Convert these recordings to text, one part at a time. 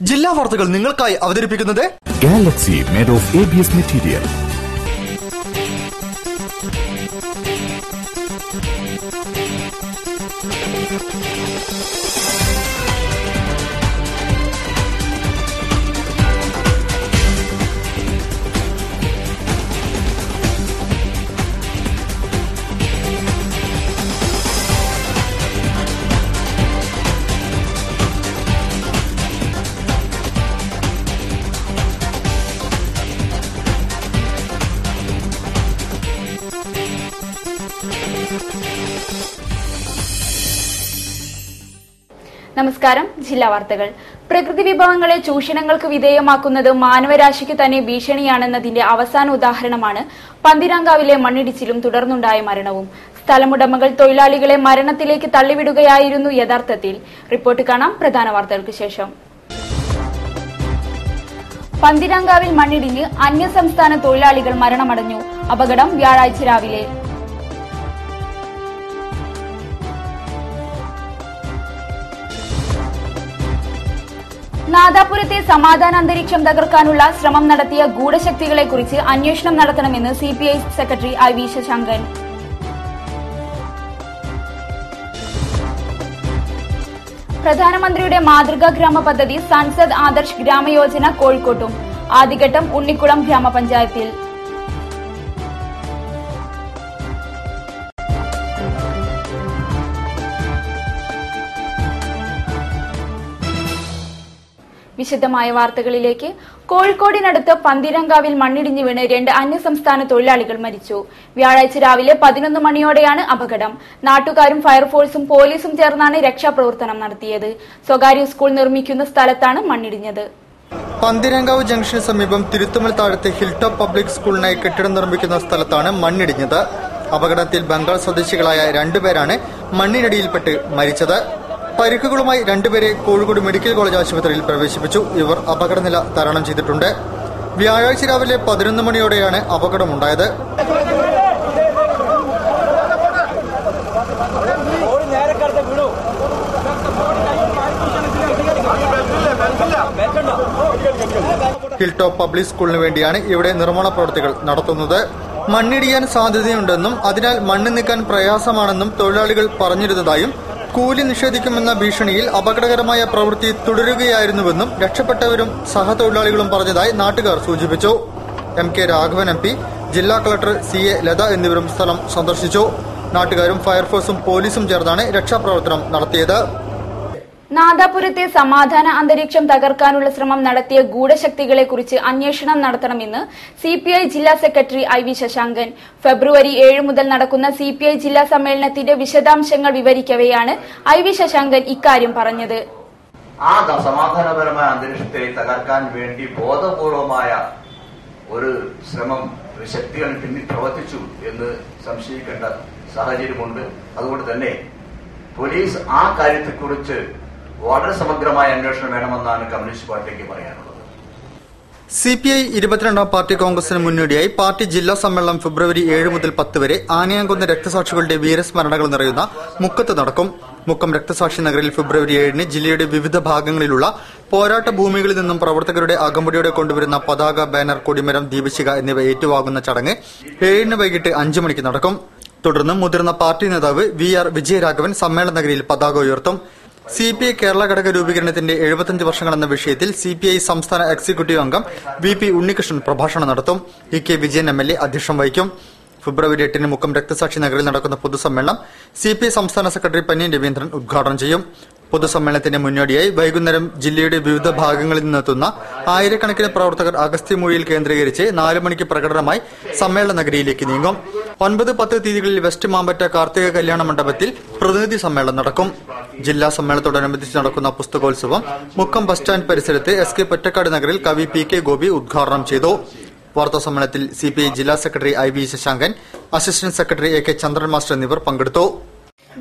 ജില്ലാ വാർത്തകൾ നിങ്ങൾക്കായി അവതരിപ്പിക്കുന്നത് Galaxy made of ABS material. നമസ്കാരം. ജില്ലാ വാർത്തകൾ. പ്രകൃതി വിഭവങ്ങളെ ചൂഷണങ്ങൾക്ക് വിധേയമാക്കുന്നത് മാനവരാശിക്ക് തന്നെ ഭീഷണിയാണെന്നതിന്റെ അവസാന ഉദാഹരണമാണ് പന്തീരാങ്കാവിലെ മണ്ണിടിച്ചിലും തുടർന്നുണ്ടായ മരണവും. സ്ഥലമുടമകൾ തൊഴിലാളികളെ മരണത്തിലേക്ക് തള്ളിവിടുകയായിരുന്നു യഥാർത്ഥത്തിൽ. റിപ്പോർട്ട് കാണാം പ്രധാന വാർത്തകൾക്ക് ശേഷം. പന്തീരാങ്കാവിൽ മണ്ണിടിഞ്ഞ് അന്യസംസ്ഥാന തൊഴിലാളികൾ മരണമടഞ്ഞു. അപകടം വ്യാഴാഴ്ച രാവിലെ. നാദാപുരത്തെ സമാധാന അന്തരീക്ഷം തകർക്കാനുള്ള ശ്രമം നടത്തിയ ഗൂഢശക്തികളെക്കുറിച്ച് അന്വേഷണം നടത്തണമെന്ന് സിപിഐ സെക്രട്ടറി ഐ.വി. ശശാങ്കൻ. പ്രധാനമന്ത്രിയുടെ മാതൃകാ ഗ്രാമ പദ്ധതി സൻസദ് ആദർശ് ഗ്രാമയോജന കോഴിക്കോട്ടും. ആദ്യഘട്ടം ഉണ്ണിക്കുളം ഗ്രാമപഞ്ചായത്തിൽ. വിശദമായ വാർത്തകളിലേക്ക്. കോഴിക്കോടിനടുത്ത് പന്തീരാങ്കാവിൽ മണ്ണിടിഞ്ഞു വീണ് 2 അന്യസംസ്ഥാന തൊഴിലാളികൾ മരിച്ചു. വ്യാഴാഴ്ച രാവിലെ 11 മണിയോടെയാണ് അപകടം. നാട്ടുകാരും ഫയർഫോഴ്സും പോലീസും ചേർന്നാണ് രക്ഷാപ്രവർത്തനം നടത്തിയത്. സ്വകാര്യ സ്കൂൾ നിർമ്മിക്കുന്ന സ്ഥലത്താണ് മണ്ണിടിഞ്ഞത്. പന്തീരാങ്കാവ് ജംഗ്ഷന് സമീപം തിരുത്തുമൽ താഴത്തെ ഹിൽടോപ്പ് പബ്ലിക് സ്കൂളിനായി കെട്ടിടം നിർമ്മിക്കുന്ന സ്ഥലത്താണ് മണ്ണിടിഞ്ഞത്. അപകടത്തിൽ ബംഗാൾ സ്വദേശികളായ 2 പേരാണ് മണ്ണിനടിയിൽപ്പെട്ട് മരിച്ചത്. പരിക്കുകളുമായി 2 പേരെ കോഴിക്കോട് മെഡിക്കൽ കോളേജ് ആശുപത്രിയിൽ പ്രവേശിപ്പിച്ചു. ഇവർ അപകടനില തരണം ചെയ്തിട്ടുണ്ട്. വ്യാഴാഴ്ച രാവിലെ 11 മണിയോടെയാണ് അപകടമുണ്ടായത്. ഹിൽടോപ്പ് പബ്ലിക് സ്കൂളിന് വേണ്ടിയാണ് ഇവിടെ നിർമ്മാണ പ്രവൃത്തികൾ നടത്തുന്നത്. മണ്ണിടിയാൻ സാധ്യതയുണ്ടെന്നും അതിനാൽ മണ്ണ് നീക്കാൻ പ്രയാസമാണെന്നും തൊഴിലാളികൾ പറഞ്ഞിരുന്നതായും കൂലി നിഷേധിക്കുമെന്ന ഭീഷണിയിൽ അപകടകരമായ പ്രവൃത്തി തുടരുകയായിരുന്നുവെന്നും രക്ഷപ്പെട്ടവരും സഹതൊഴിലാളികളും പറഞ്ഞതായി നാട്ടുകാർ സൂചിപ്പിച്ചു. M K Raghavan M P, ജില്ലാ കളക്ടർ CA ലത എന്നിവരും സ്ഥലം സന്ദർശിച്ചു. നാട്ടുകാരും ഫയർഫോഴ്സും പോലീസും ചേർന്നാണ് രക്ഷാപ്രവർത്തനം നടത്തിയത്. നാദാപുരത്തെ സമാധാന അന്തരീക്ഷം തകർക്കാനുള്ള ശ്രമം നടത്തിയ ഗൂഢശക്തികളെക്കുറിച്ച് അന്വേഷണം നടത്തണമെന്ന് സിപിഐ ജില്ലാ സെക്രട്ടറി ഐ.വി. ശശാങ്കൻ. ഫെബ്രുവരി 7 മുതൽ നടക്കുന്ന സിപിഐ ജില്ലാ സമ്മേളനത്തിന്റെ വിശദാംശങ്ങൾ വിവരിക്കവെയാണ് ഐ.വി. ശശാങ്കൻ ഇക്കാര്യം പറഞ്ഞത്. ആ സമാധാനപരമായ അന്തരീക്ഷത്തെ തകർക്കാൻ വേണ്ടി ബോധപൂർവമായ ഒരു ശ്രമം ശക്തികൾ പിന്നിൽ പ്രവർത്തിച്ചു എന്ന് സംശയിക്കേണ്ട സാഹചര്യമുണ്ട്. അതുകൊണ്ട് തന്നെ പോലീസ് ആ കാര്യത്തെക്കുറിച്ച് വളരെ സമഗ്രമായ അന്വേഷണം വേണമെന്നാണ് കമ്മ്യൂണിസ്റ്റ് പാർട്ടിക്ക് പറയാനുള്ളത്. സിപിഐ 22ാം പാർട്ടി കോൺഗ്രസിന് മുന്നോടിയായി പാർട്ടി ജില്ലാ സമ്മേളനം ഫെബ്രുവരി 7 മുതൽ 10 വരെ ആനയാങ്കുന്ന് രക്തസാക്ഷികളുടെ വീരസ്മരണകൾ നിറയുന്ന മുക്കത്ത് നടക്കും. മുക്കം രക്തസാക്ഷി നഗറിൽ ഫെബ്രുവരി 7-ന് ജില്ലയുടെ വിവിധ ഭാഗങ്ങളിലുള്ള പോരാട്ട ഭൂമികളിൽ നിന്നും പ്രവർത്തകരുടെ അകമ്പടിയോടെ കൊണ്ടുവരുന്ന പതാക, ബാനർ, കൊടിമരം, ദീപശിഖ എന്നിവ ഏറ്റുവാങ്ങുന്ന ചടങ്ങ് 7-ന് വൈകിട്ട് 5 മണിക്ക് നടക്കും. തുടർന്ന് മുതിർന്ന പാർട്ടി നേതാവ് VR വിജയരാഘവൻ സമ്മേളന നഗരിയിൽ പതാക ഉയർത്തും. സിപിഐ കേരള ഘടക രൂപീകരണത്തിന്റെ 75 വർഷങ്ങൾ എന്ന വിഷയത്തിൽ സിപിഐ സംസ്ഥാന എക്സിക്യൂട്ടീവ് അംഗം VP ഉണ്ണികൃഷ്ണൻ പ്രഭാഷണം നടത്തും. EK വിജയൻ MLA അധ്യക്ഷം വഹിക്കും. ഫെബ്രുവരി 8-ന് മുക്കം രക്തസാക്ഷി നഗറിൽ നടക്കുന്ന പൊതുസമ്മേളനം സിപിഐ സംസ്ഥാന സെക്രട്ടറി പന്ന്യൻ രവീന്ദ്രൻ ഉദ്ഘാടനം ചെയ്യും. പൊതുസമ്മേളനത്തിന് മുന്നോടിയായി വൈകുന്നേരം ജില്ലയുടെ വിവിധ ഭാഗങ്ങളിൽ നിന്നെത്തുന്ന ആയിരക്കണക്കിന് പ്രവർത്തകർ അഗസ്ത്യമൂഴിയിൽ കേന്ദ്രീകരിച്ച് 4 മണിക്ക് പ്രകടനമായി സമ്മേളന നഗരിയിലേക്ക് നീങ്ങും. 9, 10 തീയതികളിൽ വെസ്റ്റ് മാമ്പറ്റ കാർത്തിക കല്യാണ മണ്ഡപത്തിൽ പ്രതിനിധി സമ്മേളനം നടക്കും. ജില്ലാ സമ്മേളനത്തോടനുബന്ധിച്ച് നടക്കുന്ന പുസ്തകോത്സവം മുക്കം ബസ് സ്റ്റാൻഡ് പരിസരത്ത് SK പൊറ്റക്കാട് നഗറിൽ കവി PK ഗോപി ഉദ്ഘാടനം ചെയ്തു. വാർത്താ സമ്മേളനത്തിൽ സിപിഐ ജില്ലാ secretary I V. Sasankan, assistant secretary AK Chandran master എന്നിവർ പങ്കെടുത്തു.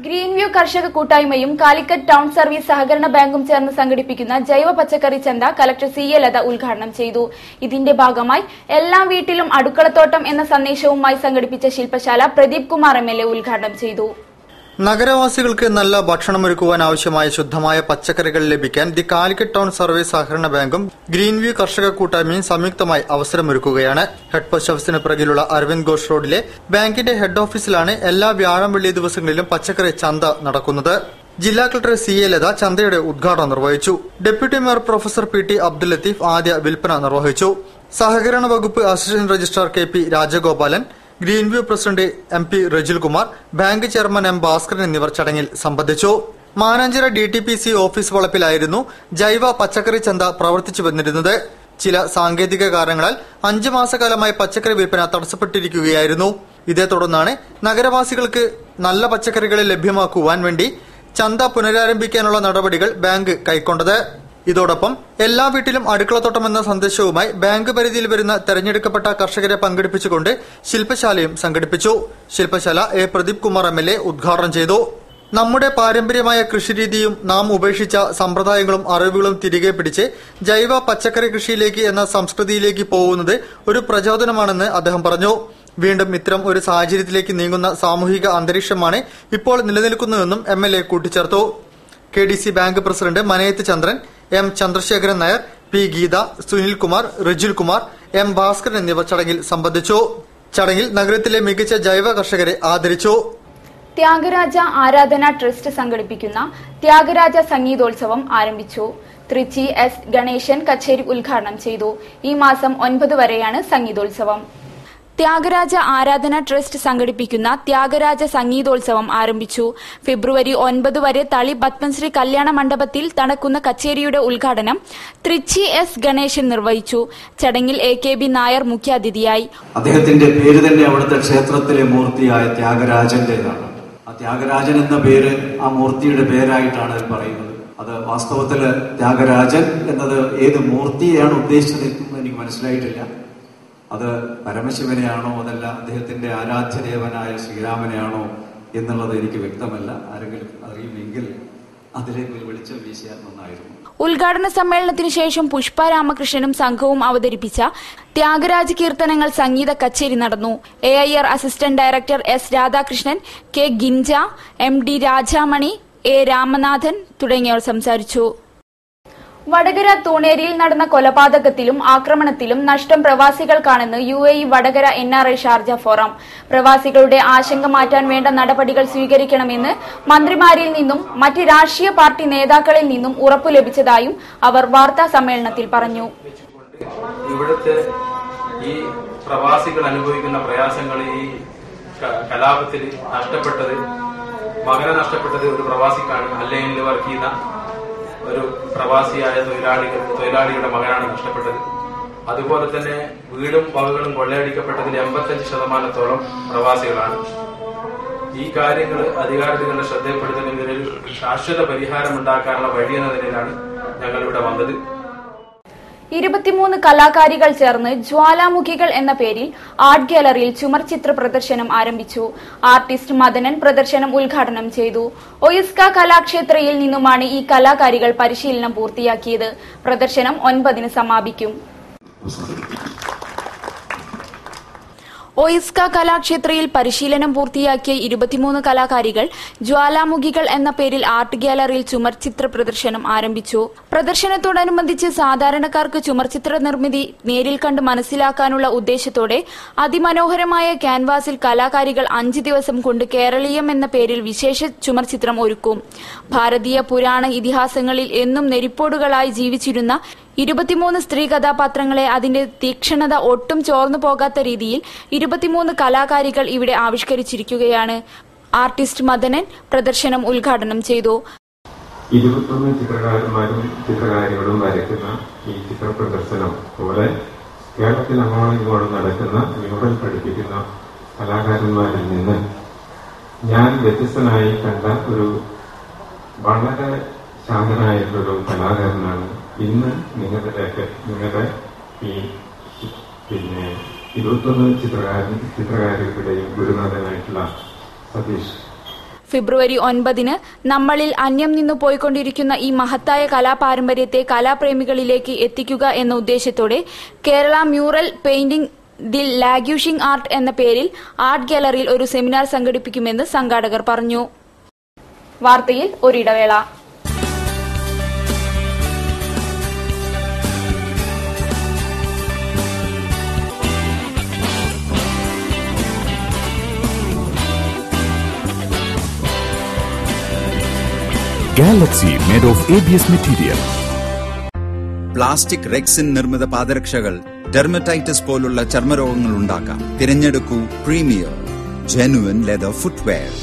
ഗ്രീൻ വ്യൂ കർഷക കൂട്ടായ്മയും കാലിക്കറ്റ് ടൌൺ സർവീസ് സഹകരണ ബാങ്കും ചേർന്ന് സംഘടിപ്പിക്കുന്ന ജൈവ പച്ചക്കറി ചന്ത കളക്ടർ CA ലത ഉദ്ഘാടനം ചെയ്തു. ഇതിന്റെ ഭാഗമായി എല്ലാ വീട്ടിലും അടുക്കളത്തോട്ടം എന്ന സന്ദേശവുമായി സംഘടിപ്പിച്ച ശില്പശാല പ്രദീപ് കുമാർ MLA ഉദ്ഘാടനം ചെയ്തു. നഗരവാസികൾക്ക് നല്ല ഭക്ഷണമൊരുക്കുവാൻ ആവശ്യമായ ശുദ്ധമായ പച്ചക്കറികൾ ലഭിക്കാൻ ദി കാലിക്കറ്റ് ടൗൺ സർവീസ് സഹകരണ ബാങ്കും ഗ്രീൻവ്യൂ കർഷക കൂട്ടായ്മയും സംയുക്തമായി അവസരമൊരുക്കുകയാണ്. ഹെഡ് പോസ്റ്റ് ഓഫീസിന് പിറകിലുള്ള അരവിന്ദ് ഘോഷ് റോഡിലെ ബാങ്കിന്റെ ഹെഡ് ഓഫീസിലാണ് എല്ലാ വ്യാഴം വെള്ളി ദിവസങ്ങളിലും പച്ചക്കറി ചന്ത നടക്കുന്നത്. ജില്ലാ കളക്ടർ CA ലത ചന്തയുടെ ഉദ്ഘാടനം നിർവഹിച്ചു. Deputy mayor professor PT Abdul Latheef ആദ്യ വിൽപ്പന നിർവഹിച്ചു. സഹകരണ വകുപ്പ് assistant registrar KP Rajagopalan, green view president MP Rejil Kumar, bank chairman M Bhaskaran എന്നിവർ ചടങ്ങിൽ സംബന്ധിച്ചു. മാനാഞ്ചിറ DTPC ഓഫീസ് വളപ്പിലായിരുന്നു ജൈവ പച്ചക്കറി ചന്ത പ്രവർത്തിച്ചു വന്നിരുന്നത്. ചില സാങ്കേതിക കാരണങ്ങളാൽ 5 മാസക്കാലമായി പച്ചക്കറി വിൽപ്പന തടസ്സപ്പെട്ടിരിക്കുകയായിരുന്നു. ഇതേ തുടർന്നാണ് നഗരവാസികൾക്ക് നല്ല പച്ചക്കറികൾ ലഭ്യമാക്കുവാൻ വേണ്ടി ചന്ത പുനരാരംഭിക്കാനുള്ള നടപടികൾ ബാങ്ക് കൈക്കൊണ്ടത്. ഇതോടൊപ്പം എല്ലാ വീട്ടിലും അടുക്കളത്തോട്ടമെന്ന സന്ദേശവുമായി ബാങ്ക് പരിധിയിൽ വരുന്ന തെരഞ്ഞെടുക്കപ്പെട്ട കർഷകരെ പങ്കെടുപ്പിച്ചുകൊണ്ട് ശില്പശാലയും സംഘടിപ്പിച്ചു. ശില്പശാല A പ്രദീപ് കുമാർ MLA ഉദ്ഘാടനം ചെയ്തു. നമ്മുടെ പാരമ്പര്യമായ കൃഷിരീതിയും നാം ഉപേക്ഷിച്ച സമ്പ്രദായങ്ങളും അറിവുകളും തിരികെ പിടിച്ച് ജൈവ പച്ചക്കറി കൃഷിയിലേക്ക് എന്ന സംസ്കൃതിയിലേക്ക് പോകുന്നത് ഒരു പ്രചോദനമാണെന്ന് അദ്ദേഹം പറഞ്ഞു. വീണ്ടും ഇത്തരം ഒരു സാഹചര്യത്തിലേക്ക് നീങ്ങുന്ന സാമൂഹിക അന്തരീക്ഷമാണ് ഇപ്പോൾ നിലനിൽക്കുന്നതെന്നും MLA കൂട്ടിച്ചേർത്തു. KDC bank president Manayath Chandran, M Chandrasekharan Nair, P Geetha, Sunil Kumar, Rijil Kumar, M Bhaskaran എന്നിവർ ചടങ്ങിൽ സംബന്ധിച്ചു. ചടങ്ങിൽ നഗരത്തിലെ മികച്ച ജൈവ കർഷകരെ ആദരിച്ചു. ത്യാഗരാജ ആരാധന ട്രസ്റ്റ് സംഘടിപ്പിക്കുന്ന ത്യാഗരാജ സംഗീതോത്സവം ആരംഭിച്ചു. തൃച്ചി S ഗണേശൻ കച്ചേരി ഉദ്ഘാടനം ചെയ്തു. ഈ മാസം 9 വരെയാണ് സംഗീതോത്സവം. ത്യാഗരാജ ആരാധന ട്രസ്റ്റ് സംഘടിപ്പിക്കുന്ന ത്യാഗരാജ സംഗീതോത്സവം ആരംഭിച്ചു. ഫെബ്രുവരി 9 വരെ തളി പത്മശ്രീ കല്യാണ മണ്ഡപത്തിൽ നടക്കുന്ന കച്ചേരിയുടെ ഉദ്ഘാടനം തൃച്ചി S ഗണേശൻ നിർവഹിച്ചു. ചടങ്ങിൽ AKB നായർ മുഖ്യാതിഥിയായി. അദ്ദേഹത്തിന്റെ പേര് തന്നെ അവിടുത്തെ ക്ഷേത്രത്തിലെ മൂർത്തിയായ ത്യാഗരാജന്റേതാണ്. ആ ത്യാഗരാജൻ എന്ന പേര് ആ മൂർത്തിയുടെ പേരായിട്ടാണ് പറയുന്നത്. അത് വാസ്തവത്തില് ത്യാഗരാജൻ എന്നത് ഏത് മൂർത്തിയെയാണ് ഉദ്ദേശിച്ചത് എനിക്ക് മനസ്സിലായിട്ടില്ല. അത് പരമശിവനെയാണോ അതല്ല അദ്ദേഹത്തിന്റെ ആരാധ്യദേവനായ ശ്രീരാമനെയാണോ എന്നുള്ളത് എനിക്ക് വ്യക്തമല്ല. ആരെങ്കിലും അറിയുമെങ്കിൽ അതിലേക്ക് വെളിച്ചം വീശിയാൽ നന്നായിരുന്നു. ഉദ്ഘാടന സമ്മേളനത്തിന് ശേഷം പുഷ്പ രാമകൃഷ്ണനും സംഘവും അവതരിപ്പിച്ച ത്യാഗരാജ കീർത്തനങ്ങൾ സംഗീത കച്ചേരി നടന്നു. AIR assistant director S Radhakrishnan, K ഗിൻജ, MD Rajamani, A Ramanathan തുടങ്ങിയവർ സംസാരിച്ചു. വടകര തൂണേരിയിൽ നടന്ന കൊലപാതകത്തിലും ആക്രമണത്തിലും നഷ്ടം പ്രവാസികൾക്കാണെന്ന് UAE Vadakara NRI Sharjah forum. പ്രവാസികളുടെ ആശങ്ക മാറ്റാൻ വേണ്ട നടപടികൾ സ്വീകരിക്കണമെന്ന് മന്ത്രിമാരിൽ നിന്നും മറ്റ് രാഷ്ട്രീയ പാർട്ടി നേതാക്കളിൽ നിന്നും ഉറപ്പു ലഭിച്ചതായും അവർ വാർത്താ സമ്മേളനത്തിൽ പറഞ്ഞു. ഇവിടുത്തെ ഈ പ്രവാസികൾ അനുഭവിക്കുന്ന പ്രയാസങ്ങൾ, ഈ കലാപത്തിൽ നഷ്ടപ്പെട്ടത്, മകനെ നഷ്ടപ്പെട്ടത് ഒരു പ്രവാസിക്കാണ്. അല്ലെങ്കിൽ വർക്ക് ചെയ്ത ഒരു പ്രവാസിയായ തൊഴിലാളിയുടെ മകനാണ് നഷ്ടപ്പെട്ടത്. അതുപോലെ തന്നെ വീടും വകകളും കൊള്ളയടിക്കപ്പെട്ടതിൽ 85% പ്രവാസികളാണ്. ഈ കാര്യങ്ങൾ അധികാരികളുടെ ശ്രദ്ധയിൽപ്പെടുത്തുന്നതിന് ശാശ്വത പരിഹാരം ഉണ്ടാക്കാനുള്ള വഴിയെന്ന നിലയിലാണ് ഞങ്ങളിവിടെ വന്നത്. 23 കലാകാരികൾ ചേർന്ന് ജ്വാലാമുഖികൾ എന്ന പേരിൽ ആർട്ട് ഗാലറിയിൽ ചുമർ ചിത്ര പ്രദർശനം ആരംഭിച്ചു. ആർട്ടിസ്റ്റ് മദനൻ പ്രദർശനം ഉദ്ഘാടനം ചെയ്തു. ഒയിസ്ക കലാക്ഷേത്രയിൽ നിന്നുമാണ് ഈ കലാകാരികൾ പരിശീലനം പൂർത്തിയാക്കിയത്. പ്രദർശനം 9 സമാപിക്കും. ഒയിസ്ക കലാക്ഷേത്രയിൽ പരിശീലനം പൂർത്തിയാക്കിയ 23 കലാകാരികൾ ജ്വാലാമുഖികൾ എന്ന പേരിൽ ആർട്ട് ഗാലറിയിൽ ചുമർചിത്ര പ്രദർശനം ആരംഭിച്ചു. പ്രദർശനത്തോടനുബന്ധിച്ച് സാധാരണക്കാർക്ക് ചുമർചിത്ര നിർമ്മിതി നേരിൽ കണ്ട് മനസ്സിലാക്കാനുള്ള ഉദ്ദേശത്തോടെ അതിമനോഹരമായ ക്യാൻവാസിൽ കലാകാരികൾ 5 ദിവസം കൊണ്ട് കേരളീയം എന്ന പേരിൽ വിശേഷ ചുമർചിത്രം ഒരുക്കും. ഭാരതീയ പുരാണ ഇതിഹാസങ്ങളിൽ എന്നും നെരിപ്പോടുകളായി ജീവിച്ചിരുന്ന 23 സ്ത്രീ കഥാപാത്രങ്ങളെ അതിന്റെ തീക്ഷണത ഒട്ടും ചോർന്നു പോകാത്ത രീതിയിൽ 23 കലാകാരികൾ ഇവിടെ ആവിഷ്കരിച്ചിരിക്കുകയാണ്. ആർട്ടിസ്റ്റ് മദനൻ പ്രദർശനം ഉദ്ഘാടനം ചെയ്തു. 21 ചിത്രകാരന്മാരും ചിത്രകാരികളും വരയ്ക്കുന്ന ഈ ചിത്ര പ്രദർശനം പോലെ കേരളത്തിൽ അങ്ങോളം ഇങ്ങോളം നടക്കുന്ന മ്യൂറൽ പഠിപ്പിക്കുന്ന കലാകാരന്മാരിൽ നിന്ന് ഞാൻ വ്യത്യസ്തനായി കണ്ട ഒരു വളരെ ശാന്തനായിട്ടുള്ളൊരു കലാകാരനാണ് ഇന്ന് നിങ്ങളുടെ ഈ 21 ചിത്രകാരികളുടെയും ഗുരുനാഥനായിട്ടുള്ള സതീഷ്. ഫെബ്രുവരി 9 നമ്മളിൽ അന്യം നിന്നു പോയിക്കൊണ്ടിരിക്കുന്ന ഈ മഹത്തായ കലാപാരമ്പര്യത്തെ കലാപ്രേമികളിലേക്ക് എത്തിക്കുക എന്ന ഉദ്ദേശത്തോടെ Kerala mural painting the languishing art എന്ന പേരിൽ ആർട്ട് ഗാലറിയിൽ ഒരു സെമിനാർ സംഘടിപ്പിക്കുമെന്ന് സംഘാടകർ പറഞ്ഞു. വാർത്തയിൽ ഒരിടവേള. Galaxy made of ABS material. Plastic rexine നിർമ്മിത പാദരക്ഷകൾ ഡെർമറ്റൈറ്റിസ് പോലുള്ള ചർമ്മരോഗങ്ങൾ ഉണ്ടാക്കാം. തിരഞ്ഞെടുക്കൂ പ്രീമിയർ ജെനുവിൻ ലെതർ ഫുട്വെയർ.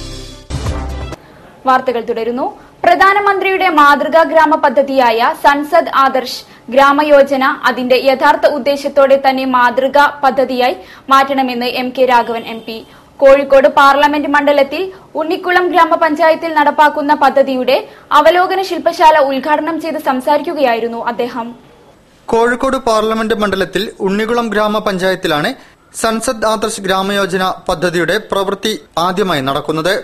വാർത്തകൾ തുടരുന്നു. പ്രധാനമന്ത്രിയുടെ മാതൃകാ ഗ്രാമ പദ്ധതിയായ സൻസദ് ആദർശ് ഗ്രാമയോജന അതിന്റെ യഥാർത്ഥ ഉദ്ദേശത്തോടെ തന്നെ മാതൃകാ പദ്ധതിയായി മാറ്റണമെന്ന് MK Raghavan MP. Kozhikode parliament മണ്ഡലത്തിൽ ഉണ്ണിക്കുളം ഗ്രാമപഞ്ചായത്തിൽ നടപ്പാക്കുന്ന പദ്ധതിയുടെ അവലോകന ശില്പശാല ഉദ്ഘാടനം ചെയ്ത് സംസാരിക്കുകയായിരുന്നു അദ്ദേഹം. കോഴിക്കോട് പാർലമെന്റ് മണ്ഡലത്തിൽ ഉണ്ണിക്കുളം ഗ്രാമപഞ്ചായത്തിലാണ് സൻസദ് ആദർശ് ഗ്രാമയോജന പദ്ധതിയുടെ പ്രവൃത്തി ആദ്യമായി നടക്കുന്നത്.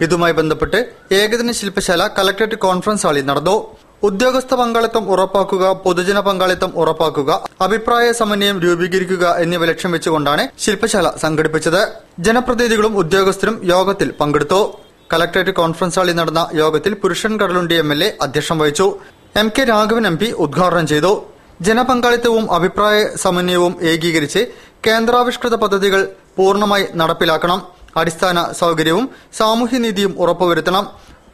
ഇതുമായി ബന്ധപ്പെട്ട് ഏകദിന ശില്പശാല കലക്ടറേറ്റ് കോൺഫറൻസ് ഹാളിൽ നടന്നു. ഉദ്യോഗസ്ഥ പങ്കാളിത്തം ഉറപ്പാക്കുക, പൊതുജന പങ്കാളിത്തം ഉറപ്പാക്കുക, അഭിപ്രായ സമന്വയം രൂപീകരിക്കുക എന്നിവ ലക്ഷ്യം വെച്ചുകൊണ്ടാണ് ശില്പശാല സംഘടിപ്പിച്ചത്. ജനപ്രതിനിധികളും ഉദ്യോഗസ്ഥരും യോഗത്തിൽ പങ്കെടുത്തു. കലക്ടറേറ്റ് കോൺഫറൻസ് ഹാളിൽ നടന്ന യോഗത്തിൽ പുരുഷൻ കടലുണ്ടി MLA അധ്യക്ഷം വഹിച്ചു. MK രാഘവൻ MP ഉദ്ഘാടനം ചെയ്തു. ജനപങ്കാളിത്തവും അഭിപ്രായ സമന്വയവും ഏകീകരിച്ച് കേന്ദ്രാവിഷ്കൃത പദ്ധതികൾ പൂർണ്ണമായി നടപ്പിലാക്കണം. അടിസ്ഥാന സൌകര്യവും സാമൂഹ്യനീതിയും ഉറപ്പുവരുത്തണം.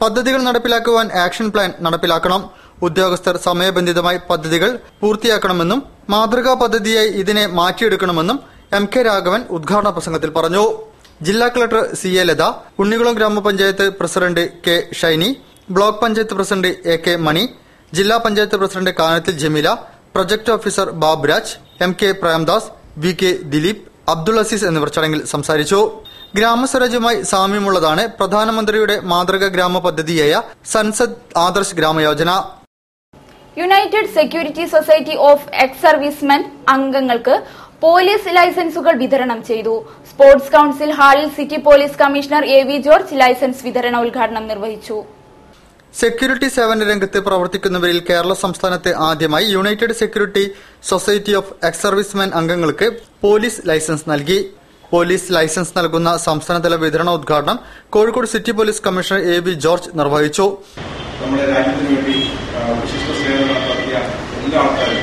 പദ്ധതികൾ നടപ്പിലാക്കുവാൻ ആക്ഷൻ പ്ലാൻ നടപ്പിലാക്കണം. ഉദ്യോഗസ്ഥർ സമയബന്ധിതമായി പദ്ധതികൾ പൂർത്തിയാക്കണമെന്നും മാതൃകാ പദ്ധതിയായി ഇതിനെ മാറ്റിയെടുക്കണമെന്നും MK രാഘവൻ ഉദ്ഘാടന പ്രസംഗത്തിൽ പറഞ്ഞു. ജില്ലാ കളക്ടർ CA ലത, ഉണ്ണിക്കുളം ഗ്രാമപഞ്ചായത്ത് president K Shiny, block panchayat president AK Mani, ജില്ലാ panchayat president Kanathil Jameela, project officer Baburaj, MK Premdas, VK Dileep, Abdul Azeez എന്നിവർ ചടങ്ങിൽ സംസാരിച്ചു. ഗ്രാമസ്വരാജുമായി സാമ്യമുള്ളതാണ് പ്രധാനമന്ത്രിയുടെ മാതൃകാ ഗ്രാമ പദ്ധതിയായ Sansad Adarsh Gram Yojana. United security society of ex servicemen അംഗങ്ങൾക്ക് പോലീസ് ലൈസൻസുകൾ വിതരണം ചെയ്തു. സ്പോർട്സ് കൌൺസിൽ ഹാളിൽ city police commissioner AV George license വിതരണ ഉദ്ഘാടനം നിർവഹിച്ചു. സെക്യൂരിറ്റി സേവന രംഗത്ത് പ്രവർത്തിക്കുന്നവരിൽ കേരള സംസ്ഥാനത്തെ ആദ്യമായി United security society of ex servicemen അംഗങ്ങൾക്ക് പോലീസ് ലൈസൻസ് നൽകി. പോലീസ് ലൈസൻസ് നൽകുന്ന സംസ്ഥാനതല വിതരണ ഉദ്ഘാടനം Kozhikode city police commissioner AV George നിർവഹിച്ചു. നമ്മുടെ രാജ്യത്തിന് വേണ്ടി വിശിഷ്ട സേവനം നടത്തിയ എല്ലാ ആൾക്കാരും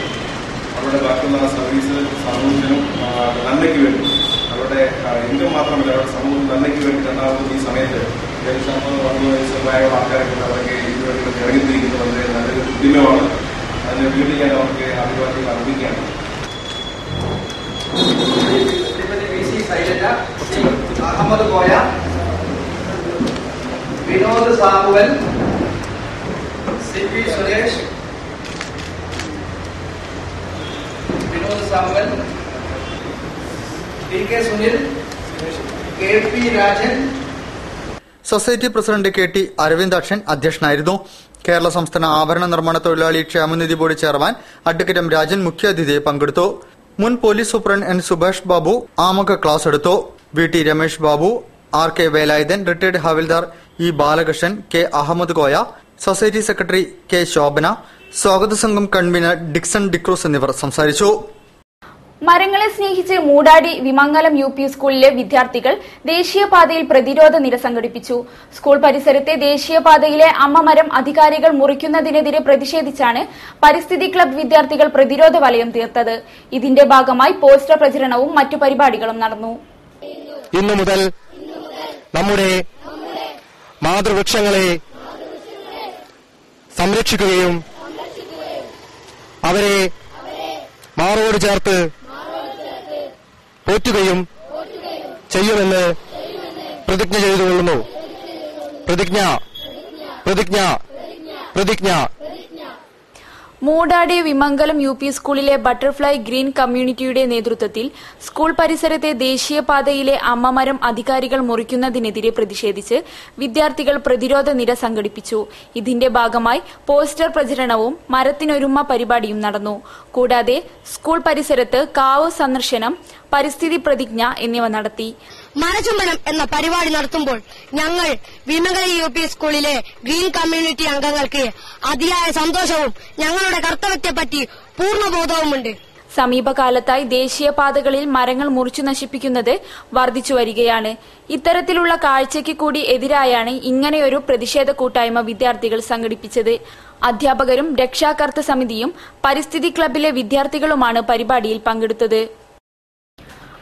അവരുടെ ബാക്കിയുള്ള സർവീസ് സമൂഹത്തിനും നന്മയ്ക്ക് വേണ്ടി അവരുടെ ഇൻകം മാത്രമല്ല അവരുടെ സമൂഹത്തിന് നന്മയ്ക്ക് വേണ്ടി രണ്ടാമതും ഈ സമയത്ത് 50 വയസ്സായ ആൾക്കാരൊക്കെ അവർക്ക് ഇതിനുവേണ്ടി ഇറങ്ങിത്തിരിക്കുന്നത് വളരെ നല്ലൊരു ഉദ്യമമാണ്. അതിന് വീണ്ടും ഞാൻ അവർക്ക് അഭിവാദ്യങ്ങൾ അർപ്പിക്കുകയാണ്. Ahammed Koya, Vinod Samuel, CP Suresh, Vinod Samuel, TK Sunil, KP Rajan. Society president KT Aravindakshan അധ്യക്ഷനായിരുന്നു. കേരള സംസ്ഥാന ആഭരണ നിർമ്മാണ തൊഴിലാളി ക്ഷേമനിധി board chairman advocate M Rajan മുഖ്യാതിഥിയായി പങ്കെടുത്തു. മുൻ police superintendent N Subhash Babu ആമുഖ ക്ലാസ് എടുത്തു. VT Ramesh Babu, RK Velayudhan, retired havildar E Balakrishnan, K Ahammed Koya, society secretary K Shobhana, സ്വാഗത സംഘം കൺവീനർ ഡിക്സൺ ഡിക്രൂസ് എന്നിവർ സംസാരിച്ചു. മരങ്ങളെ സ്നേഹിച്ച് മൂടാടി വിമംഗലം UP സ്കൂളിലെ വിദ്യാർത്ഥികൾ ദേശീയപാതയിൽ പ്രതിരോധ നിര സംഘടിപ്പിച്ചു. സ്കൂൾ പരിസരത്തെ ദേശീയപാതയിലെ അമ്മമരം അധികാരികൾ മുറിക്കുന്നതിനെതിരെ പ്രതിഷേധിച്ചാണ് പരിസ്ഥിതി ക്ലബ് വിദ്യാർത്ഥികൾ പ്രതിരോധ വലയം തീർത്തത്. ഇതിന്റെ ഭാഗമായി പോസ്റ്റർ പ്രചരണവും മറ്റു പരിപാടികളും നടന്നു. ഇന്നു മുതൽ നമ്മുടെ മാതൃവൃക്ഷങ്ങളെ സംരക്ഷിക്കുകയും അവരെ മാറോട് ചേർത്ത് പോറ്റുകയും ചെയ്യുമെന്ന് പ്രതിജ്ഞ ചെയ്തുകൊള്ളുന്നു. പ്രതിജ്ഞ പ്രതിജ്ഞ പ്രതിജ്ഞ. മൂടാടി വിമംഗലം UP സ്കൂളിലെ ബട്ടർഫ്ലൈ ഗ്രീൻ കമ്മ്യൂണിറ്റിയുടെ നേതൃത്വത്തിൽ സ്കൂൾ പരിസരത്തെ ദേശീയപാതയിലെ അമ്മമരം അധികാരികൾ മുറിക്കുന്നതിനെതിരെ പ്രതിഷേധിച്ച് വിദ്യാർത്ഥികൾ പ്രതിരോധ നിര സംഘടിപ്പിച്ചു. ഇതിന്റെ ഭാഗമായി പോസ്റ്റർ പ്രചരണവും മരത്തിനൊരുമ പരിപാടിയും നടന്നു. കൂടാതെ സ്കൂൾ പരിസരത്ത് കാവ് സന്ദർശനം, പരിസ്ഥിതി പ്രതിജ്ഞ എന്നിവ നടത്തി. മരചുംബനം എന്ന പരിപാടി നടത്തുമ്പോൾ ഞങ്ങൾ വിമംഗലം UP സ്കൂളിലെ ഗ്രീൻ കമ്മ്യൂണിറ്റി അംഗങ്ങൾക്ക് അതിയായ സന്തോഷവും ഞങ്ങളുടെ കർത്തവ്യത്തെപ്പറ്റി പൂർണ്ണബോധവുമുണ്ട്. സമീപകാലത്തായി ദേശീയപാതകളിൽ മരങ്ങൾ മുറിച്ചു നശിപ്പിക്കുന്നത് വർദ്ധിച്ചു വരികയാണ്. ഇത്തരത്തിലുള്ള കാഴ്ചയ്ക്ക് കൂടി എതിരായാണ് ഇങ്ങനെയൊരു പ്രതിഷേധ കൂട്ടായ്മ വിദ്യാർത്ഥികൾ സംഘടിപ്പിച്ചത്. അധ്യാപകരും രക്ഷാകർതൃ സമിതിയും പരിസ്ഥിതി ക്ലബിലെ വിദ്യാർത്ഥികളുമാണ് പരിപാടിയിൽ പങ്കെടുത്തത്.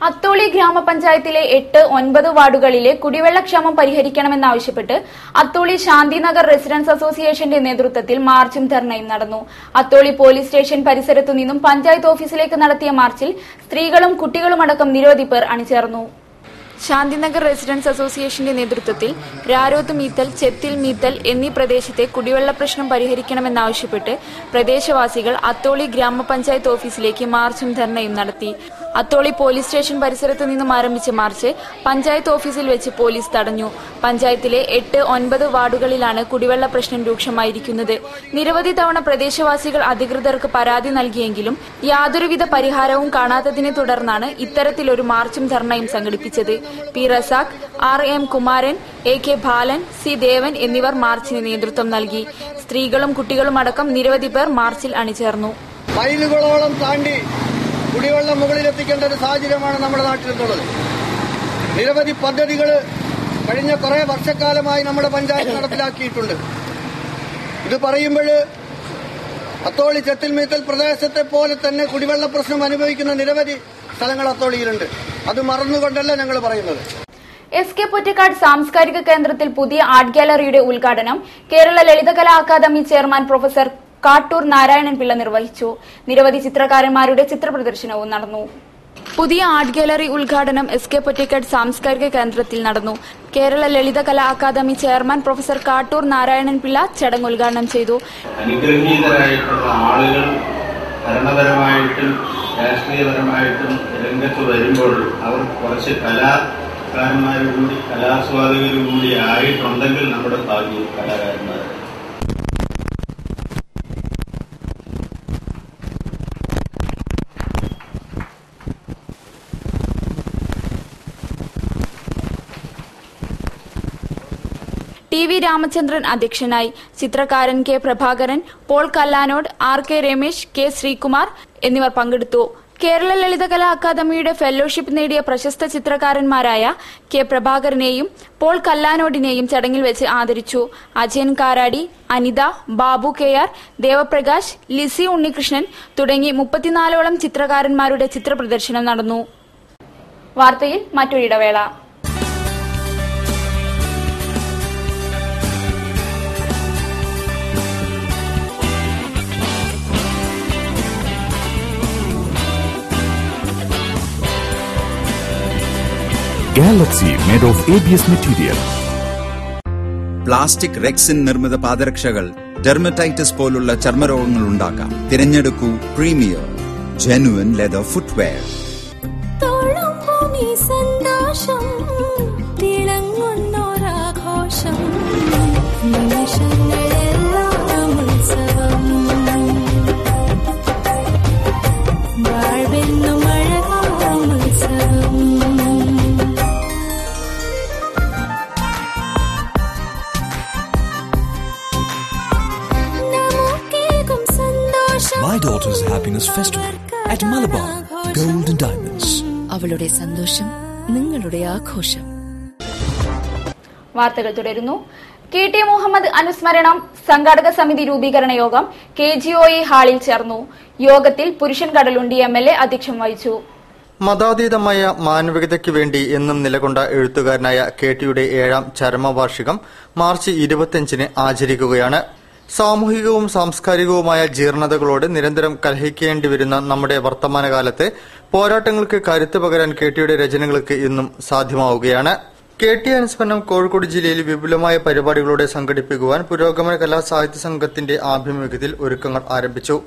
അത്തോളി ഗ്രാമപഞ്ചായത്തിലെ 8, 9 വാർഡുകളിലെ കുടിവെള്ളക്ഷാമം പരിഹരിക്കണമെന്നാവശ്യപ്പെട്ട് അത്തോളി ശാന്തിനഗർ റെസിഡൻസ് അസോസിയേഷന്റെ നേതൃത്വത്തിൽ മാർച്ചും ധർണയും നടന്നു. അത്തോളി പോലീസ് സ്റ്റേഷൻ പരിസരത്തു നിന്നും പഞ്ചായത്ത് ഓഫീസിലേക്ക് നടത്തിയ മാർച്ചിൽ സ്ത്രീകളും കുട്ടികളുമടക്കം നിരവധി പേർ അണിചേർന്നു. ശാന്തിനഗർ റെസിഡൻസ് അസോസിയേഷന്റെ നേതൃത്വത്തിൽ രാരോത്ത് മീത്തൽ, ചെത്തിൽ മീത്തൽ എന്നീ പ്രദേശത്തെ കുടിവെള്ള പ്രശ്നം പരിഹരിക്കണമെന്നാവശ്യപ്പെട്ട് പ്രദേശവാസികൾ അത്തോളി ഗ്രാമപഞ്ചായത്ത് ഓഫീസിലേക്ക് മാർച്ചും ധർണയും നടത്തി. അത്തോളി പോലീസ് സ്റ്റേഷൻ പരിസരത്ത് നിന്നും ആരംഭിച്ച മാർച്ച് പഞ്ചായത്ത് ഓഫീസിൽ വെച്ച് പോലീസ് തടഞ്ഞു. പഞ്ചായത്തിലെ 8, 9 വാർഡുകളിലാണ് കുടിവെള്ള പ്രശ്നം രൂക്ഷമായിരിക്കുന്നത്. നിരവധി തവണ പ്രദേശവാസികൾ അധികൃതർക്ക് പരാതി നൽകിയെങ്കിലും യാതൊരുവിധ പരിഹാരവും കാണാത്തതിനെ തുടർന്നാണ് ഇത്തരത്തിലൊരു മാർച്ചും ധർണയും സംഘടിപ്പിച്ചത്. P Razak, RM Kumaran, AK ബാലൻ, C ദേവൻ എന്നിവർ മാർച്ചിന് നേതൃത്വം നൽകി. സ്ത്രീകളും കുട്ടികളും അടക്കം നിരവധി പേർ മാർച്ചിൽ അണിചേർന്നു. മൈലുകളോളം താണ്ടി കുടിവെള്ളം മുകളിലെത്തിക്കേണ്ട ഒരു സാഹചര്യമാണ് നമ്മുടെ നാട്ടിലുള്ളത്. നിരവധി പദ്ധതികൾ കഴിഞ്ഞ കുറെ വർഷക്കാലമായി നമ്മുടെ പഞ്ചായത്ത് നടപ്പിലാക്കിയിട്ടുണ്ട്. ഇത് പറയുമ്പോൾ അത്തോളി ചെത്തിൽമീത്തൽ പ്രദേശത്തെ പോലെ തന്നെ കുടിവെള്ള പ്രശ്നം അനുഭവിക്കുന്ന നിരവധി സ്ഥലങ്ങൾ അത്തോളിയിലുണ്ട്. അത് മറന്നുകൊണ്ടല്ല ഞങ്ങൾ പറയുന്നത്. SK പൊറ്റക്കാട് സാംസ്കാരിക കേന്ദ്രത്തിൽ പുതിയ ആർട്ട് ഗാലറിയുടെ ഉദ്ഘാടനം Kerala Lalithakala academy chairman professor Kattoor Narayanan Pillai നിർവഹിച്ചു. നിരവധി ചിത്രകാരന്മാരുടെ ചിത്രപ്രദർശനവും നടന്നു. പുതിയ ആർട്ട് ഗാലറി ഉദ്ഘാടനം SK പൊറ്റക്കാട് സാംസ്കാരിക കേന്ദ്രത്തിൽ നടന്നു. Kerala Lalithakala academy chairman professor Kattoor Narayanan Pillai ചടങ്ങ് ഉദ്ഘാടനം ചെയ്തു. അനുഗ്രഹീതരായിട്ടുള്ള ആളുകൾ ഭരണപരമായിട്ടും രാഷ്ട്രീയപരമായിട്ടും രംഗത്ത് വരുമ്പോൾ അവർ കുറച്ച് കലാകാരന്മാരും കൂടി കലാസ്വാദകരും കൂടി ആയിട്ടുണ്ടെങ്കിൽ നമ്മുടെ ഭാഗ്യം കലാകാരന്മാർ. TV രാമചന്ദ്രൻ അധ്യക്ഷനായി. ചിത്രകാരൻ K Prabhakaran, Paul Kallanode, RK Ramesh, K Sreekumar എന്നിവർ പങ്കെടുത്തു. കേരള ലളിതകലാ അക്കാദമിയുടെ ഫെലോഷിപ്പ് നേടിയ പ്രശസ്ത ചിത്രകാരന്മാരായ K പ്രഭാകരനെയും പോൾ കല്ലാനോടിനെയും ചടങ്ങിൽ വെച്ച് ആദരിച്ചു. അജയൻ കാരാടി, അനിത, ബാബു KR, ദേവപ്രകാശ്, ലിസി ഉണ്ണികൃഷ്ണൻ തുടങ്ങി 34ഓളം ചിത്രകാരന്മാരുടെ ചിത്രപ്രദർശനം നടന്നു. വാർത്തയിൽ മറ്റൊരിടവേള. Galaxy made of ABS material. Plastic rexine നിർമ്മിത പാദരക്ഷകൾ ഡെർമറ്റൈറ്റിസ് പോലുള്ള ചർമ്മരോഗങ്ങൾ ഉണ്ടാക്കാം. തിരഞ്ഞെടുക്കൂ premier genuine leather footwear. My daughter's happiness festival at Malabar Gold and Diamonds. അവളുടെ സന്തോഷം നിങ്ങളുടെ ആഘോഷം. വാർത്തകൾ തുടരുന്നു. KT മുഹമ്മദ് അനുസ്മരണം സംഘാടക സമിതി രൂപീകരണ യോഗം KGOE ഹാളിൽ ചേർന്നു. യോഗത്തിൽ പുരുഷൻ കടലുണ്ടി MLA അധ്യക്ഷം വഹിച്ചു. മതാതീതമായ മാനവികതയ്ക്ക് വേണ്ടി എന്നും നിലകൊണ്ട എഴുത്തുകാരനായ KTയുടെ 7ാം ചരമവാർഷികം മാർച്ച് 25-ന് ആചരിക്കുകയാണ്. സാമൂഹികവും സാംസ്കാരികവുമായ ജീർണതകളോട് നിരന്തരം കലഹിക്കേണ്ടി വരുന്ന നമ്മുടെ വർത്തമാനകാലത്ത് പോരാട്ടങ്ങൾക്ക് കരുത്ത് പകരാൻ KTയുടെ രചനകൾക്ക് ഇന്നും സാധ്യമാവുകയാണ്. KT അനുസ്മരണം കോഴിക്കോട് ജില്ലയിൽ വിപുലമായ പരിപാടികളോടെ സംഘടിപ്പിക്കുവാൻ പുരോഗമന കലാ സാഹിത്യ സംഘത്തിന്റെ ആഭിമുഖ്യത്തിൽ ഒരുക്കങ്ങൾ ആരംഭിച്ചു.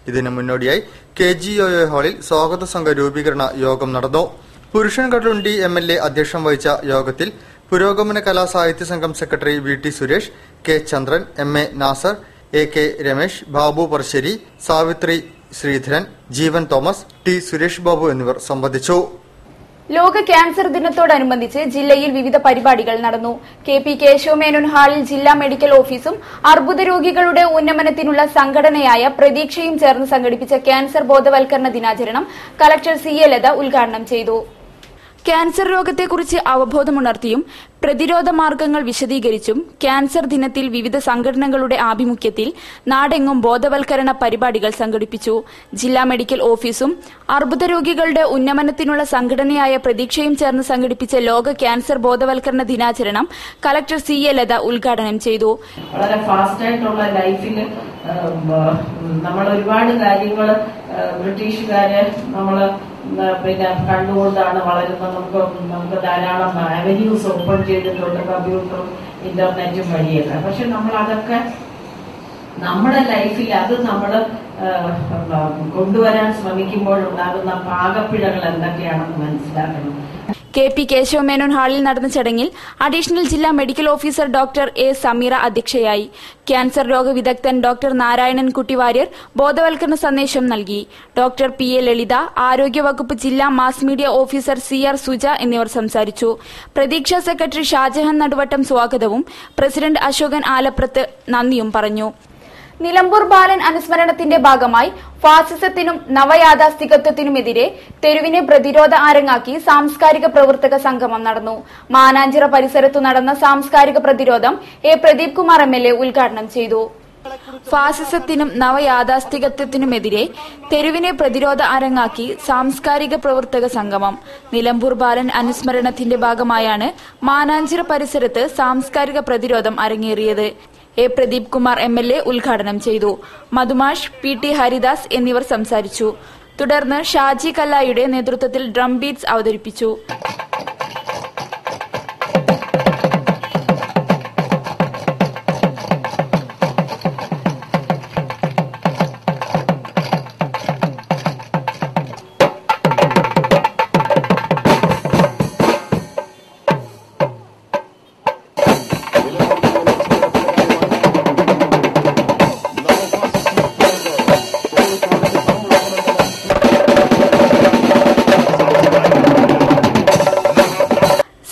ഇതിനു മുന്നോടിയായി KGOE ഹാളിൽ സ്വാഗത സംഘ രൂപീകരണ യോഗം നടന്നു. പുരുഷൻ കടലുണ്ടി MLA അധ്യക്ഷം വഹിച്ച യോഗത്തിൽ പുരോഗമന കലാ സാഹിത്യ സംഘം സെക്രട്ടറി VT സുരേഷ്, K ചന്ദ്രൻ, MA നാസർ, AK രമേശ്, ബാബു പറശ്ശേരി, സാവിത്രി ശ്രീധരൻ, ജീവൻ തോമസ്, T സുരേഷ് ബാബു എന്നിവർ സംബന്ധിച്ചു. ലോക ക്യാൻസർ ദിനത്തോടനുബന്ധിച്ച് ജില്ലയിൽ വിവിധ പരിപാടികൾ നടന്നു. KP കേശവമേനോൻ ഹാളിൽ ജില്ലാ മെഡിക്കൽ ഓഫീസും അർബുദ രോഗികളുടെ ഉന്നമനത്തിനുള്ള സംഘടനയായ പ്രതീക്ഷയും ചേർന്ന് സംഘടിപ്പിച്ച ക്യാൻസർ ബോധവൽക്കരണ ദിനാചരണം കളക്ടർ CA ലത ഉദ്ഘാടനം ചെയ്തു. ക്യാൻസർ രോഗത്തെക്കുറിച്ച് അവബോധമുണർത്തിയും പ്രതിരോധ മാർഗങ്ങൾ വിശദീകരിച്ചും ക്യാൻസർ ദിനത്തിൽ വിവിധ സംഘടനകളുടെ ആഭിമുഖ്യത്തിൽ നാടെങ്ങും ബോധവൽക്കരണ പരിപാടികൾ സംഘടിപ്പിച്ചു. ജില്ലാ മെഡിക്കൽ ഓഫീസും അർബുദ രോഗികളുടെ ഉന്നമനത്തിനുള്ള സംഘടനയായ പ്രതീക്ഷയും ചേർന്ന് സംഘടിപ്പിച്ച ലോക ക്യാൻസർ ബോധവൽക്കരണ ദിനാചരണം കളക്ടർ CA ലത ഉദ്ഘാടനം ചെയ്തു. വളരെ ഫാസ്റ്റായിട്ടുള്ള ലൈഫിൽ നമ്മൾ ഒരുപാട് കാര്യങ്ങൾ ബ്രിട്ടീഷുകാരെ നമ്മള് കണ്ടുകൊണ്ടാണ് വളരുന്നത്. നമുക്ക് ധാരാളം അവന്യൂസ് ഓപ്പൺ ചെയ്തിട്ടുണ്ട്, കമ്പ്യൂട്ടറും ഇന്റർനെറ്റും വഴിയൊക്കെ. പക്ഷെ നമ്മൾ അതൊക്കെ നമ്മുടെ ലൈഫിൽ അത് നമ്മൾ കൊണ്ടുവരാൻ ശ്രമിക്കുമ്പോഴുണ്ടാകുന്ന പാകപ്പിഴകൾ എന്തൊക്കെയാണെന്ന് മനസ്സിലാക്കണം. KP കേശവമേനോൻ ഹാളിൽ നടന്ന ചടങ്ങിൽ അഡീഷണൽ ജില്ലാ medical officer doctor A Sameera അധ്യക്ഷയായി. ക്യാൻസർ രോഗവിദഗ്ധൻ ഡോക്ടർ നാരായണൻ കുട്ടി വാര്യർ ബോധവൽക്കരണ സന്ദേശം നൽകി. ഡോക്ടർ PA ലളിത, ആരോഗ്യവകുപ്പ് ജില്ലാ mass media officer CR Suja എന്നിവർ സംസാരിച്ചു. പ്രതീക്ഷ സെക്രട്ടറി ഷാജഹാൻ നടുവട്ടം സ്വാഗതവും പ്രസിഡന്റ് അശോകൻ ആലപ്രത്ത് നന്ദിയും പറഞ്ഞു. നിലമ്പൂർ ബാലൻ അനുസ്മരണത്തിന്റെ ഭാഗമായി ഫാസിസത്തിനും നവയാഥാസ്ഥികത്വത്തിനുമെതിരെ തെരുവിനെ പ്രതിരോധ അരങ്ങാക്കി സാംസ്കാരിക പ്രവർത്തക സംഗമം നടന്നു. മാനാഞ്ചിറ പരിസരത്തു നടന്ന സാംസ്കാരിക പ്രതിരോധം A പ്രദീപ് കുമാർ MLA ഉദ്ഘാടനം ചെയ്തു. ഫാസിസത്തിനും നവയാഥാസ്ഥികത്വത്തിനുമെതിരെ തെരുവിനെ പ്രതിരോധ അരങ്ങാക്കി സാംസ്കാരിക പ്രവർത്തക സംഗമം. നിലമ്പൂർ ബാലൻ അനുസ്മരണത്തിന്റെ ഭാഗമായാണ് മാനാഞ്ചിറ പരിസരത്ത് സാംസ്കാരിക പ്രതിരോധം അരങ്ങേറിയത്. A പ്രദീപ് കുമാർ MLA ഉദ്ഘാടനം ചെയ്തു. മധുമാഷ്, PT ഹരിദാസ് എന്നിവർ സംസാരിച്ചു. തുടർന്ന് ഷാജി കല്ലായുടെ നേതൃത്വത്തിൽ ഡ്രം ബീറ്റ്സ് അവതരിപ്പിച്ചു.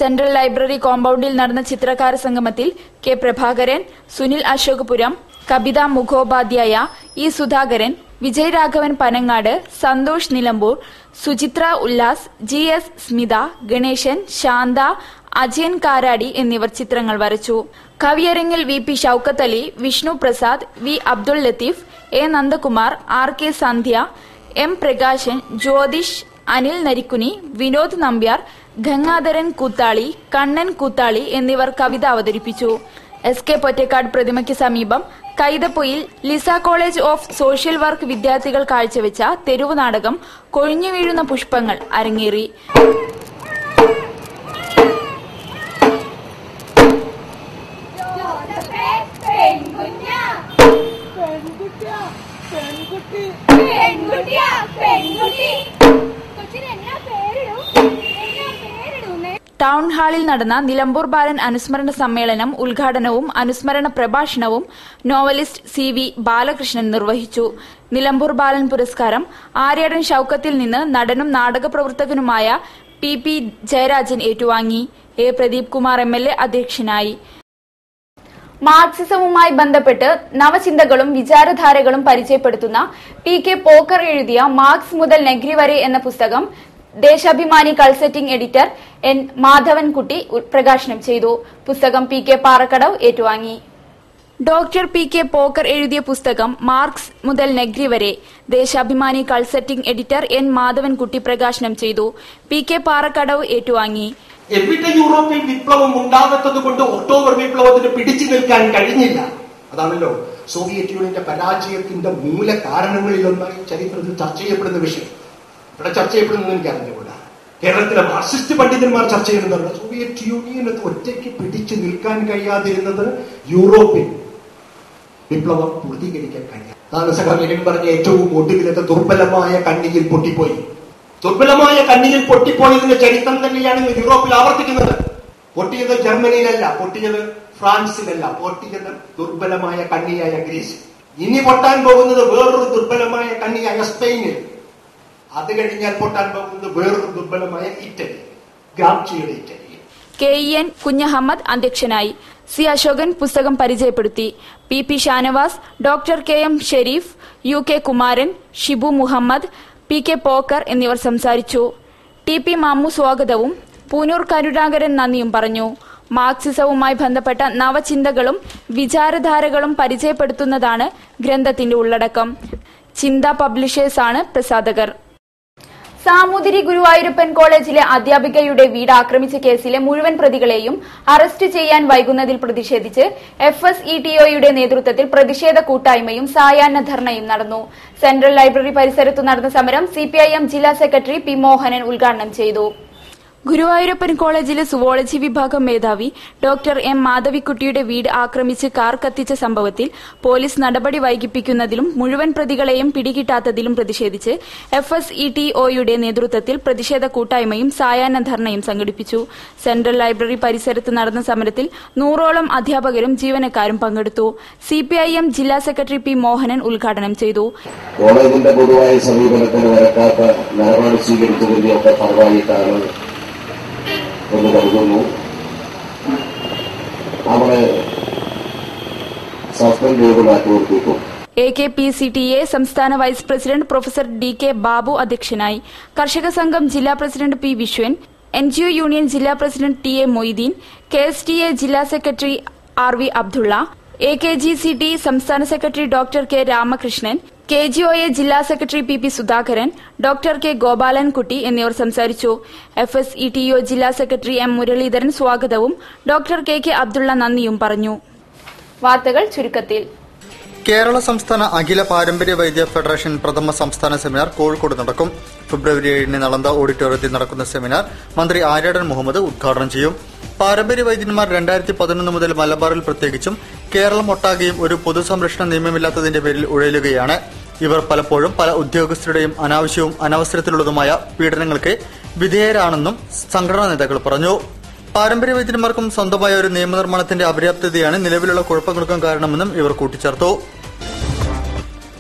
സെൻട്രൽ ലൈബ്രറി കോമ്പൌണ്ടിൽ നടന്ന ചിത്രകാര സംഗമത്തിൽ K പ്രഭാകരൻ, സുനിൽ അശോകപുരം, കവിത മുഖോപാധ്യായ, E സുധാകരൻ, വിജയ് രാഘവൻ പനങ്ങാട്, സന്തോഷ് നിലമ്പൂർ, സുചിത്ര ഉല്ലാസ്, GS സ്മിത, ഗണേശൻ, ശാന്ത, അജയൻ കാരാടി എന്നിവർ ചിത്രങ്ങൾ വരച്ചു. കവിയരങ്ങിൽ VP Shoukath Ali, Vishnu Prasad, V Abdul Latheef, A Nandakumar, RK Sandhya, M Prakashan, Jyothish, Anil Narikkuni, Vinod Nambiar, Gangadharan Koothali, Kannan Koothali എന്നിവർ കവിത അവതരിപ്പിച്ചു. SK പൊറ്റക്കാട് പ്രതിമയ്ക്ക് സമീപം Kaithapoyil Lisa college of social work വിദ്യാർത്ഥികൾ കാഴ്ചവെച്ച തെരുവു നാടകം കൊഴിഞ്ഞു വീഴുന്ന പുഷ്പങ്ങൾ അരങ്ങേറി. ടൗൺ ഹാളിൽ നടന്ന നിലമ്പൂർ ബാലൻ അനുസ്മരണ സമ്മേളനം ഉദ്ഘാടനവും അനുസ്മരണ പ്രഭാഷണവും നോവലിസ്റ്റ് CV ബാലകൃഷ്ണൻ നിർവഹിച്ചു. നിലമ്പൂർ ബാലൻ പുരസ്കാരം ആര്യാടൻ ഷൌക്കത്തിൽ നിന്ന് നടനും നാടക പ്രവർത്തകനുമായ PP ജയരാജൻ ഏറ്റുവാങ്ങി. A പ്രദീപ് കുമാർ MLA അധ്യക്ഷനായി. മാർക്സിസവുമായി ബന്ധപ്പെട്ട് നവചിന്തകളും വിചാരധാരകളും പരിചയപ്പെടുത്തുന്ന PK പോക്കർ എഴുതിയ മാർക്സ് മുതൽ നെഗ്രി വരെ എന്ന പുസ്തകം ദേശാഭിമാനി കൾസെറ്റിംഗ് എഡിറ്റർ N മാധവൻകുട്ടി പ്രകാശനം ചെയ്തു. പുസ്തകം PK പാറക്കടവ് ഏറ്റുവാങ്ങി. ഡോക്ടർ PK പോക്കർ എഴുതിയ പുസ്തകം മാർക്സ് മുതൽ നെഗ്രി വരെ ദേശാഭിമാനി കൾസെറ്റിംഗ് എഡിറ്റർ N മാധവൻകുട്ടി പ്രകാശനം ചെയ്തു. PK പാറക്കടവ് ഏറ്റുവാങ്ങി. എവിടെ യൂറോപ്പിൽ വിപ്ലവം ഉണ്ടാകാത്തത് കൊണ്ട് ഒക്ടോബർ വിപ്ലവത്തിന് പിടിച്ചു നിൽക്കാൻ കഴിഞ്ഞില്ല. അതാണല്ലോ സോവിയറ്റ് യൂണിയന്റെ പരാജയത്തിന്റെ മൂല കാരണങ്ങളിലൊന്നായി ചരിത്രത്തിൽ ചർച്ച ചെയ്യപ്പെടുന്ന വിഷയം. ഇവിടെ ചർച്ച ചെയ്യപ്പെടുന്നത് എനിക്ക് അറിഞ്ഞുകൂടാ. കേരളത്തിലെ മാർക്സിസ്റ്റ് പണ്ഡിതന്മാർ ചർച്ച ചെയ്യുന്നത് സോവിയറ്റ് യൂണിയന് ഒറ്റയ്ക്ക് പിടിച്ചു നിൽക്കാൻ കഴിയാതിരുന്നത് യൂറോപ്പിൽ വിപ്ലവം പൂർത്തീകരിക്കാൻ കഴിയാം. അതാണ് സഖാവിനും പറഞ്ഞ ഏറ്റവും ഒടുവിലത്തെ ദുർബലമായ കണ്ണിയിൽ പൊട്ടിപ്പോയി. ദുർബലമായ കണ്ണിയിൽ പൊട്ടിപ്പോയതിന്റെ ചരിത്രം തന്നെയാണ് യൂറോപ്പിൽ ആവർത്തിക്കുന്നത്. പൊട്ടിയത് ജർമ്മനിയിലല്ല, പൊട്ടിയത് ഫ്രാൻസിലല്ല, പൊട്ടിയത് ദുർബലമായ കണ്ണിയായ ഗ്രീസ്. ഇനി പൊട്ടാൻ പോകുന്നത് വേറൊരു ദുർബലമായ കണ്ണിയായ സ്പെയിനിൽ. അത് കഴിഞ്ഞാൽ പൊട്ടാൻ പോകുന്നത് വേറൊരു ദുർബലമായ ഇറ്റലി, ഗ്രാംചിയുടെ ഇറ്റലി. KEN കുഞ്ഞഹമ്മദ് അധ്യക്ഷനായി. സി അശോകൻ പുസ്തകം പരിചയപ്പെടുത്തി. PP Shanavas, doctor KM Shereef, UK Kumaran, Shibu Muhammad, PK Pokker എന്നിവർ സംസാരിച്ചു. TP മാമു സ്വാഗതവും പൂനൂർ കരുണാകരൻ നന്ദിയും പറഞ്ഞു. മാർക്സിസവുമായി ബന്ധപ്പെട്ട നവചിന്തകളും വിചാരധാരകളും പരിചയപ്പെടുത്തുന്നതാണ് ഗ്രന്ഥത്തിന്റെ ഉള്ളടക്കം. ചിന്ത പബ്ലിഷേഴ്സാണ് പ്രസാധകർ. സാമൂതിരി ഗുരുവായൂരപ്പൻ കോളേജിലെ അധ്യാപികയുടെ വീട് ആക്രമിച്ച കേസിലെ മുഴുവൻ പ്രതികളെയും അറസ്റ്റ് ചെയ്യാൻ വൈകുന്നതിൽ പ്രതിഷേധിച്ച് FSETOയുടെ നേതൃത്വത്തിൽ പ്രതിഷേധ കൂട്ടായ്മയും സായാഹ്ന ധർണയും നടന്നു. സെൻട്രൽ ലൈബ്രറി പരിസരത്തു നടന്ന സമരം CPIM ജില്ലാ സെക്രട്ടറി P മോഹനൻ ഉദ്ഘാടനം ചെയ്തു. ഗുരുവായൂരപ്പൻ കോളേജിലെ സുവോളജി വിഭാഗം മേധാവി ഡോക്ടർ M മാധവിക്കുട്ടിയുടെ വീട് ആക്രമിച്ച് കാർ കത്തിച്ച സംഭവത്തിൽ പോലീസ് നടപടി വൈകിപ്പിക്കുന്നതിലും മുഴുവൻ പ്രതികളെയും പിടികിട്ടാത്തതിലും പ്രതിഷേധിച്ച് FSETOയുടെ നേതൃത്വത്തിൽ പ്രതിഷേധ കൂട്ടായ്മയും സായാഹ്ന ധർണയും സംഘടിപ്പിച്ചു. സെൻട്രൽ ലൈബ്രറി പരിസരത്ത് നടന്ന സമരത്തിൽ 100ഓളം അധ്യാപകരും ജീവനക്കാരും പങ്കെടുത്തു. CPIM ജില്ലാ സെക്രട്ടറി P മോഹനൻ ഉദ്ഘാടനം ചെയ്തു. കോളേജിന്റെ പൊതുവായ സമീപനത്തിന് വരക്കാത്ത നിലപാട് സ്വീകരിച്ചതിന്റെയൊക്കെ ഫലമായിട്ടാണ് എന്ന് കരുതുന്നു. അവിടെ സസ്പെൻഡ് ചെയ്ത് മാറ്റിനിർത്തിയിട്ടു. AKPCTA സംസ്ഥാന vice president professor DK Babu അധ്യക്ഷനായി. കർഷക സംഘം ജില്ലാ പ്രസിഡന്റ് P വിശ്വൻ, NGO യൂണിയൻ ജില്ലാ പ്രസിഡന്റ് TA മൊയ്തീൻ, KSTA ജില്ലാ സെക്രട്ടറി RV അബ്ദുള്ള, AKGCT സംസ്ഥാന secretary doctor K Ramakrishnan, KGOA ജില്ലാ secretary PP Sudhakaran, doctor K Gopalankutty എന്നിവർ സംസാരിച്ചു. FSETO ജില്ലാ സെക്രട്ടറി M മുരളീധരൻ സ്വാഗതവും ഡോക്ടർ KK അബ്ദുള്ള നന്ദിയും പറഞ്ഞു. വാർത്തകൾ ചുരുക്കത്തിൽ. കേരള സംസ്ഥാന അഖില പാരമ്പര്യ വൈദ്യ ഫെഡറേഷൻ പ്രഥമ സംസ്ഥാന സെമിനാർ കോഴിക്കോട് നടക്കും. ഫെബ്രുവരി 7 നളന്ദ ഓഡിറ്റോറിയത്തിൽ നടക്കുന്ന സെമിനാർ മന്ത്രി ആര്യാടൻ മുഹമ്മദ് ഉദ്ഘാടനം ചെയ്യും. പാരമ്പര്യ വൈദ്യന്മാർ 2011 മുതൽ മലബാറിൽ പ്രത്യേകിച്ചും കേരളം ഒട്ടാകെയും ഒരു പൊതുസംരക്ഷണ നിയമമില്ലാത്തതിന്റെ പേരിൽ ഉഴലുകയാണ്. ഇവർ പലപ്പോഴും പല ഉദ്യോഗസ്ഥരുടെയും അനാവശ്യവും അനവസരത്തിലുള്ളതുമായ പീഡനങ്ങൾക്ക് വിധേയരാണെന്നും സംഘടനാ നേതാക്കൾ പറഞ്ഞു. പാരമ്പര്യ വൈദ്യന്മാർക്കും സ്വന്തമായ ഒരു നിയമനിർമ്മാണത്തിന്റെ അപര്യാപ്തതയാണ് നിലവിലുള്ള കുഴപ്പങ്ങൾക്കും കാരണമെന്നും ഇവർ കൂട്ടിച്ചേർത്തു.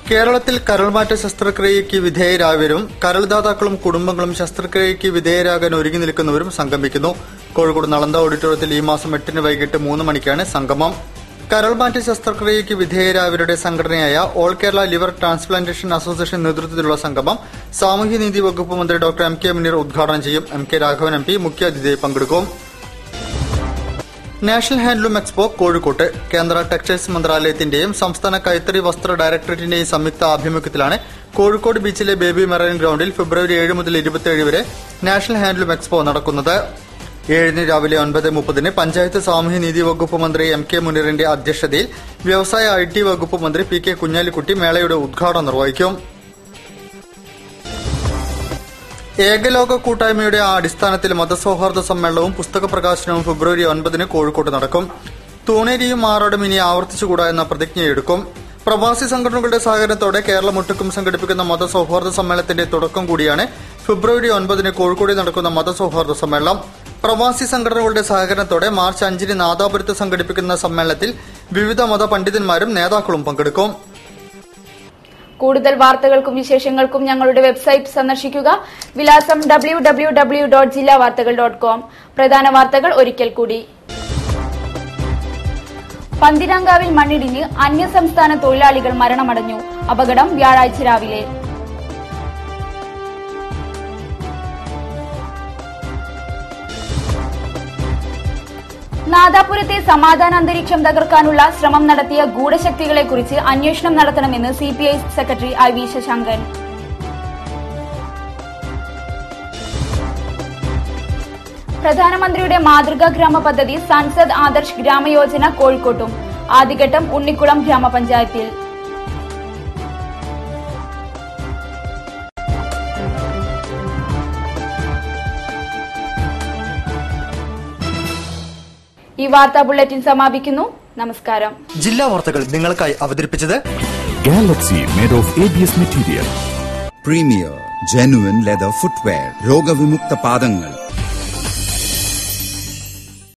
കേരളത്തിൽ കരൾമാറ്റ ശസ്ത്രക്രിയയ്ക്ക് വിധേയരായവരും കരൾദാതാക്കളും കുടുംബങ്ങളും ശസ്ത്രക്രിയയ്ക്ക് വിധേയരാകാൻ ഒരുങ്ങി നിൽക്കുന്നവരും സംഗമിക്കുന്നു. കോഴിക്കോട് നളന്ദ ഓഡിറ്റോറിയത്തിൽ ഈ മാസം 8 വൈകിട്ട് 3 മണിക്കാണ് സംഗമം. കരൾമാറ്റ ശസ്ത്രക്രിയയ്ക്ക് വിധേയരായവരുടെ സംഘടനയായ all Kerala liver transplantation association നേതൃത്വത്തിലുള്ള സംഗമം സാമൂഹ്യനീതി വകുപ്പ് മന്ത്രി ഡോക്ടർ MK മുനീർ ഉദ്ഘാടനം ചെയ്യും. MK രാഘവൻ MP മുഖ്യാതിഥിയായി പങ്കെടുക്കും. നാഷണൽ ഹാൻഡ്ലൂം എക്സ്പോ കോഴിക്കോട്ട് കേന്ദ്ര ടെക്സ്റ്റൈൽസ് മന്ത്രാലയത്തിന്റെയും സംസ്ഥാന കൈത്തറി വസ്ത്ര ഡയറക്ടറേറ്റിന്റെയും സംയുക്ത ആഭിമുഖ്യത്തിലാണ് കോഴിക്കോട് ബീച്ചിലെ ബേബി മെറൈൻ ഗ്രൌണ്ടിൽ ഫെബ്രുവരി 7 മുതൽ 27 വരെ നാഷണൽ ഹാൻഡ്ലൂം എക്സ്പോ നടക്കുന്നത്. 7 രാവിലെ 9:30 പഞ്ചായത്ത് സാമൂഹ്യനീതി വകുപ്പ് മന്ത്രി MK മുനീറിന്റെ അധ്യക്ഷതയിൽ വ്യവസായ IT വകുപ്പ് മന്ത്രി PK കുഞ്ഞാലിക്കുട്ടി മേളയുടെ ഉദ്ഘാടനം നിർവഹിക്കും. ഏകലോക കൂട്ടായ്മയുടെ അടിസ്ഥാനത്തിൽ മതസൌഹാർദ്ദ സമ്മേളനവും പുസ്തക പ്രകാശനവും ഫെബ്രുവരി 9 കോഴിക്കോട്ട് നടക്കും. തൂണേരിയും ആറാടും ഇനി ആവർത്തിച്ചുകൂടാ എന്ന പ്രതിജ്ഞയെടുക്കും. പ്രവാസി സംഘടനകളുടെ സഹകരണത്തോടെ കേരളം ഒട്ടുക്കും സംഘടിപ്പിക്കുന്ന മതസൌഹാർദ്ദ സമ്മേളനത്തിന്റെ തുടക്കം കൂടിയാണ് ഫെബ്രുവരി 9 കോഴിക്കോട് നടക്കുന്ന മതസൌഹാർദ്ദ സമ്മേളനം. പ്രവാസി സംഘടനകളുടെ സഹകരണത്തോടെ മാർച്ച് 5 നാദാപുരത്ത് സംഘടിപ്പിക്കുന്ന സമ്മേളനത്തിൽ വിവിധ മത പണ്ഡിതന്മാരും നേതാക്കളും പങ്കെടുക്കും. കൂടുതൽ വാർത്തകൾക്കും വിശേഷങ്ങൾക്കും ഞങ്ങളുടെ വെബ്സൈറ്റ് സന്ദർശിക്കുക. വിലാസം www.jillavartagal.com. പ്രധാന വാർത്തകൾ ഒരിക്കൽ കൂടി. പന്തിരാങ്കാവിൽ മണ്ണിടിഞ്ഞ് അന്യസംസ്ഥാന തൊഴിലാളികൾ മരണമടഞ്ഞു. അപകടം വ്യാഴാഴ്ച രാവിലെ. നാദാപുരത്തെ സമാധാന അന്തരീക്ഷം തകർക്കാനുള്ള ശ്രമം നടത്തിയ ഗൂഢശക്തികളെക്കുറിച്ച് അന്വേഷണം നടത്തണമെന്ന് CPI സെക്രട്ടറി IV ശശാങ്കൻ. പ്രധാനമന്ത്രിയുടെ മാതൃകാ ഗ്രാമ പദ്ധതി സൻസദ് ആദർശ് ഗ്രാമയോജന കോഴിക്കോട്ടും. ആദ്യഘട്ടം ഉണ്ണിക്കുളം ഗ്രാമപഞ്ചായത്തിൽ. ഈ വാർത്താ ബുള്ളറ്റിൻ സമാപിക്കുന്നു. നമസ്കാരം. ജില്ലാ വാർത്തകൾ നിങ്ങൾക്കായി അവതരിപ്പിച്ചത് Galaxy made of ABS material. Premier genuine leather footwear രോഗവിമുക്ത പാദങ്ങൾ